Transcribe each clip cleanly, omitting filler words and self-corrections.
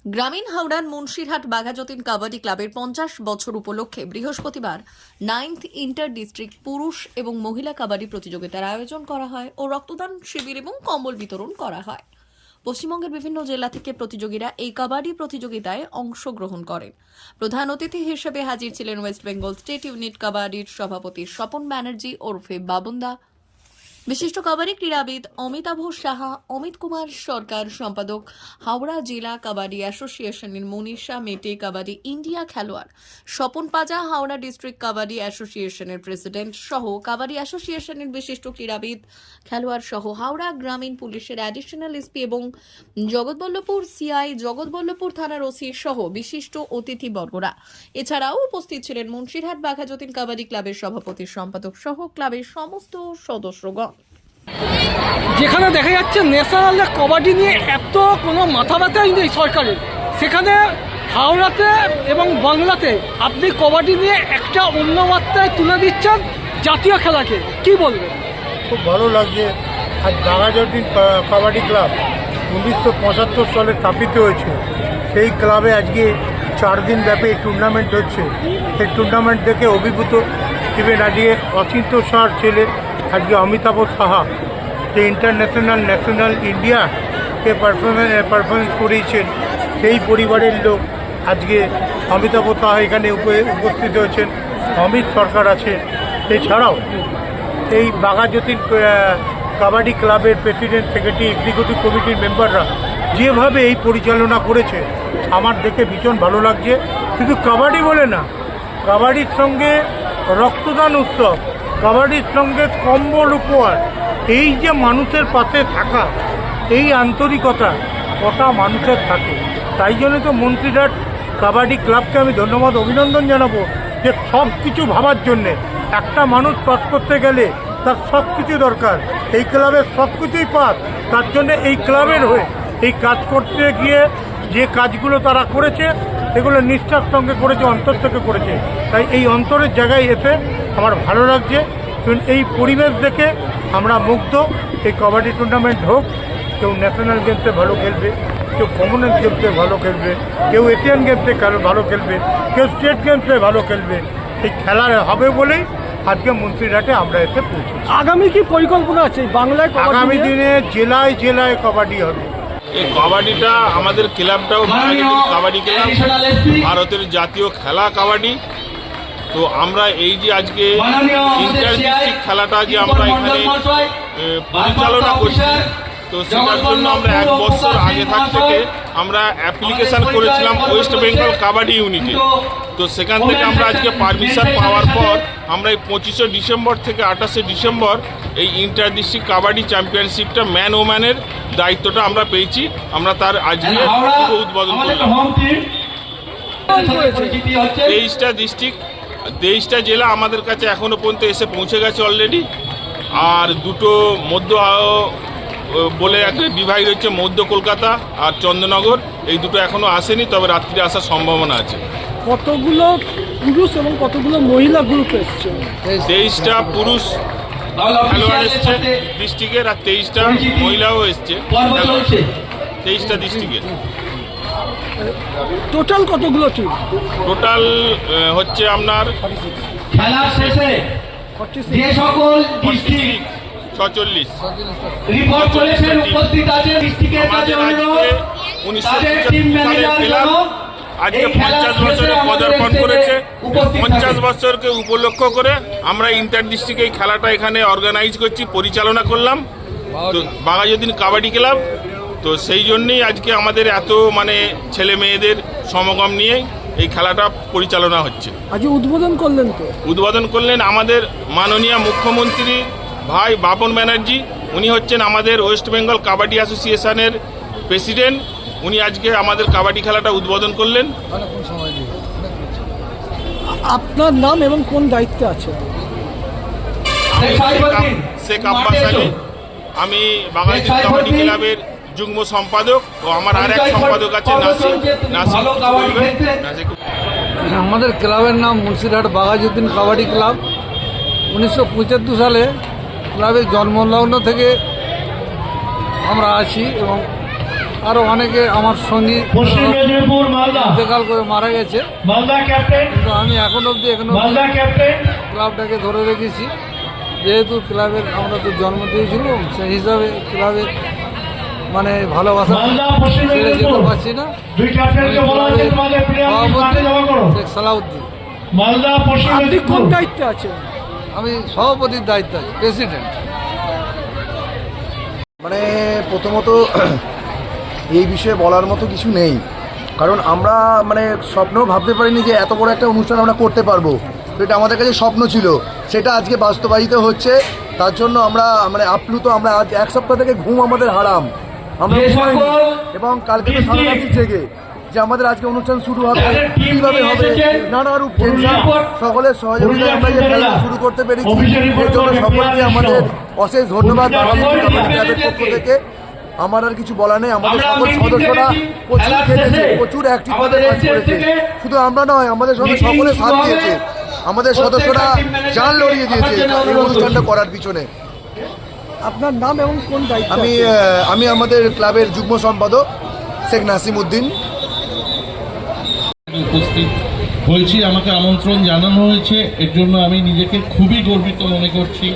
গ্রামীণ হাওড়ার মুন্সিরহাট বাঘাযতীন কাবাডি ক্লাবের 50 বছর উপলক্ষে বৃহস্পতিবার 9th ইন্টার ডিস্ট্রিক্ট পুরুষ এবং মহিলা কাবাডি প্রতিযোগিতার আয়োজন করা হয় ও রক্তদান শিবির এবং কম্বল বিতরণ করা হয়। পশ্চিমবঙ্গের বিভিন্ন জেলা থেকে প্রতিযোগীরা এই কাবাডি প্রতিযোগিতায় অংশগ্রহণ করেন। প্রধান অতিথি হিসেবে হাজির ছিলেন ওয়েস্ট বেঙ্গল স্টেট ইউনিট কাবাডির সভাপতি স্বপন ব্যানার্জি ওরফে বাবুন্দা, বিশিষ্ট কাবাডি ক্রীড়াবিদ অমিতাভ সাহা, অমিত কুমার সরকার, সম্পাদক হাওড়া জেলা কাবাডি অ্যাসোসিয়েশনের মনীষা মেটে, কাবাডি ইন্ডিয়া খেলোয়াড় স্বপন পাজা, হাওড়া ডিস্ট্রিক্ট কাবাডি অ্যাসোসিয়েশনের প্রেসিডেন্ট সহ কাবাডি অ্যাসোসিয়েশনের বিশিষ্ট ক্রীড়াবিদ খেলোয়াড় সহ হাওড়া গ্রামীণ পুলিশের অ্যাডিশনাল এসপি এবং জগৎবল্লভপুর সিআই, জগৎবল্লভপুর থানার ওসি সহ বিশিষ্ট অতিথিবর্গরা। এছাড়াও উপস্থিত ছিলেন মুন্সিরহাট বাঘাযতীন কাবাডি ক্লাবের সভাপতি, সম্পাদক সহ ক্লাবের সমস্ত সদস্যগণ। যেখানে দেখা যাচ্ছে ন্যাশনালে কবাডি নিয়ে এত কোনো মাথা ব্যথাই নেই সরকারের, সেখানে হাওড়াতে এবং বাংলাতে আপনি কবাডি নিয়ে একটা অন্য মাত্রায় তুলে দিচ্ছেন জাতীয় খেলাকে, কি বলবেন? খুব ভালো লাগছে। আজ বাঘাযতীন কাবাডি ক্লাব 1975 সালে স্থাপিত হয়েছে। সেই ক্লাবে আজকে 4 দিন ব্যাপী টুর্নামেন্ট হচ্ছে। সেই টুর্নামেন্ট দেখে অভিভূত ইভেন আজকে অচিন্ত সাহার ছেলে আজকে অমিতাভ সাহা যে ইন্টারন্যাশনাল ন্যাশনাল ইন্ডিয়াকে পারফরমেন্স করিয়েছেন, সেই পরিবারের লোক আজকে অমিতাভ সাহা এখানে উপস্থিত হয়েছেন। অমিত সরকার আছে। এছাড়াও এই বাঘাযতীন কাবাডি ক্লাবের প্রেসিডেন্ট, সেক্রেটারি, এক্সিকিউটিভ কমিটির মেম্বাররা যেভাবে এই পরিচালনা করেছে আমার দেখে ভীষণ ভালো লাগছে। শুধু কাবাডি বলে না, কাবাডির সঙ্গে রক্তদান উৎসব, কাবাডির সঙ্গে কম্বল উপহার, এই যে মানুষের পাশে থাকা, এই আন্তরিকতা কটা মানুষের থাকে। তাই জন্য তো মুন্সিরহাট কাবাডি ক্লাবকে আমি ধন্যবাদ, অভিনন্দন জানাবো যে সব কিছু ভাবার জন্যে। একটা মানুষ পাস করতে গেলে তার সব কিছু দরকার, এই ক্লাবের সব কিছুই পাস। তার জন্য এই ক্লাবের হয়ে এই কাজ করতে গিয়ে যে কাজগুলো তারা করেছে সেগুলো নিষ্ঠার সঙ্গে করেছে, অন্তর থেকে করেছে। তাই এই অন্তরের জায়গায় এসে আমার ভালো লাগছে। এই পরিবেশ দেখে আমরা মুগ্ধ। এই কাবাডি টুর্নামেন্ট হোক, কেউ ন্যাশনাল গেমসে ভালো খেলবে, কেউ কমনওয়েলথ গেমসে ভালো খেলবে, কেউ এশিয়ান গেমসে ভালো খেলবে, কেউ স্টেট গেমসে ভালো খেলবে। এই খেলা হবে বলেই আজকে মুন্সিরহাটে আমরা এসে পৌঁছেছি। আগামী কি পরিকল্পনা আছে বাংলায়? আগামী দিনে জেলায় জেলায় কাবাডি হবে। এই কাবাডিটা আমাদের ক্লাবটাও কাবাডি ক্লাব, ভারতের জাতীয় খেলা কাবাডি। তো আমরা এই যে আজকে ইন্টার ডিস্ট্রিক্ট খেলাটা যে আমরা এখানে পরিচালনা করছি, তো সেটার জন্য আমরা 1 বছর আগে থেকে আমরা অ্যাপ্লিকেশান করেছিলাম ওয়েস্ট বেঙ্গল কাবাডি ইউনিটে। তো সেখান থেকে আমরা আজকে পারমিশন পাওয়ার পর আমরা এই 25শে ডিসেম্বর থেকে 28শে ডিসেম্বর এই ইন্টার ডিস্ট্রিক্ট কাবাডি চ্যাম্পিয়নশিপটা ম্যান ও ম্যানের দায়িত্বটা আমরা পেয়েছি। আমরা তার আজকে শুভ উদ্বোধন করলাম। 23টা ডিস্ট্রিক্ট, 23টা জেলা আমাদের কাছে এখনও পর্যন্ত এসে পৌঁছে গেছে অলরেডি। আর দুটো মধ্য বলে একটা বিভাগ রয়েছে, মধ্য কলকাতা আর চন্দ্রনগর, এই দুটো এখনও আসেনি, তবে রাত্রিরে আসার সম্ভাবনা আছে। কতগুলো পুরুষ এবং কতগুলো মহিলা গ্রুপ এসছে? 23টা পুরুষ খেলোয়াড় এসছে ডিস্ট্রিক্টের, আর 23টা মহিলাও এসছে 23টা ডিস্ট্রিক্টের। টোটাল কতগুলো টিম? টোটাল হচ্ছে আপনার খেলা শেষে যে সকল ডিস্ট্রিক্ট 46 রিপোর্ট করেছেন উপস্থিত আছে ডিস্ট্রিক্টের কাছে অনুরোধ তাদের টিম ম্যানেজার যেন আজকে 50 বছরে পদার্পণ করেছে। 50 বছরকে উপলক্ষ করে আমরা ইন্টার ডিস্ট্রিক্ট এই খেলাটা এখানে অর্গানাইজ করছি, পরিচালনা করলাম তো বাঘাযতীন কাবাডি ক্লাব। তো সেই জন্যেই আজকে আমাদের এত ছেলে মেয়েদের সমাগম নিয়ে এই খেলাটা পরিচালনা হচ্ছে। আজ উদ্বোধন করলেন তো? উদ্বোধন করলেন আমাদের মাননীয় মুখ্যমন্ত্রী ভাই বাপন ব্যানার্জি। উনি হচ্ছেন আমাদের ওয়েস্ট বেঙ্গল কাবাডি অ্যাসোসিয়েশনের প্রেসিডেন্ট। উনি আজকে আমাদের কাবাডি খেলাটা উদ্বোধন করলেন। আপনার নাম এবং কোন দায়িত্বে আছে? শেখ আব্বাস আলী, আমি বাঘাযতীন কাবাডি ক্লাবের যুগ্ম সম্পাদক, ও আমার আর এক সম্পাদক আছে নাসির। আমাদের ক্লাবের নাম মুন্সিরহাট বাঘাযতীন কাবাডি ক্লাব। 1975 সালে ক্লাবের জন্মলগ্ন থেকে আমরা আছি এবং আরও অনেকে আমার সঙ্গী পশ্চিম মেদিনীপুর মালদা, ইন্তেকাল করে মারা গেছে, মালদা ক্যাপ্টেন, কিন্তু আমি এখন অবধি মালদা ক্যাপ্টেন, ক্লাবটাকে ধরে রেখেছি। যেহেতু ক্লাবের আমরা তো জন্ম দিয়েছিলাম, সেই হিসাবে ক্লাবের মানে ভালোবাসা মালদা পশ্চিম ছেড়ে যেতে মেদিনীপুর পারছি না। দুই ক্যাপ্টেনকে বলা হয়েছে তোমাদের প্লেয়ার মাঠে জমা করো। শেখ সালাউদ্দিন। মালদা পশ্চিম আপনি কোন মেদিনীপুর দায়িত্বে আছেন? আমি সভাপতির দায়িত্ব আছি, প্রেসিডেন্ট। মানে প্রথমত এই বিষয়ে বলার মতো কিছু নেই, কারণ আমরা মানে স্বপ্নেও ভাবতে পারিনি যে এত বড় একটা অনুষ্ঠান আমরা করতে পারবো। তো এটা আমাদের কাছে স্বপ্ন ছিল, সেটা আজকে বাস্তবায়িত হচ্ছে। তার জন্য আমরা মানে আপ্লুত। আমরা আজ এক সপ্তাহ থেকে ঘুম আমাদের হারাম, আমরা ঘুমাইনি। এবং কালকে তো সারা রাতি জেগে যে আমাদের আজকে অনুষ্ঠান শুরু হবে, কীভাবে হবে, নানা রূপ টেনশন, সকলের সহযোগিতায় আমরা যে খেলা শুরু করতে পেরেছি, এর জন্য সকলকে আমাদের অশেষ ধন্যবাদ। ক্লাবের পক্ষ থেকে আমার আর কিছু বলা নেই। আমাদের সকল সদস্যরা প্রচুর খেলেছে, প্রচুর অ্যাক্টিভভাবে কাজ করেছে। শুধু আমরা নয়, আমাদের সঙ্গে সকলে সাথ দিয়েছে। আমাদের সদস্যরা জান লড়িয়ে দিয়েছে এই অনুষ্ঠানটা করার পিছনে। আপনার নাম এবং কোন দায়িত্ব? আমি আমাদের ক্লাবের যুগ্ম সম্পাদক শেখ নাসিম উদ্দিন। উপস্থিত হয়েছি, আমাকে আমন্ত্রণ জানানো হয়েছে, এর জন্য আমি নিজেকে খুবই গর্বিত মনে করছি।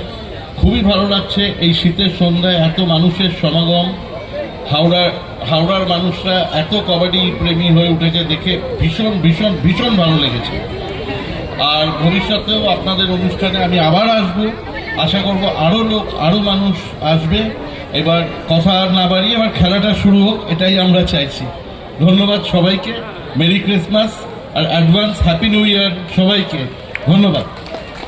খুবই ভালো লাগছে এই শীতের সন্ধ্যায় এত মানুষের সমাগম। হাওড়ার মানুষরা এত কবাডি প্রেমী হয়ে উঠেছে দেখে ভীষণ ভীষণ ভীষণ ভালো লেগেছে। আর ভবিষ্যতেও আপনাদের অনুষ্ঠানে আমি আবার আসব, আশা করব আরও মানুষ আসবে। এবার কথা আর না বাড়িয়ে এবার খেলাটা শুরু হোক, এটাই আমরা চাইছি। ধন্যবাদ সবাইকে, মেরি ক্রিসমাস আর অ্যাডভান্স হ্যাপি নিউ ইয়ার সবাইকে, ধন্যবাদ।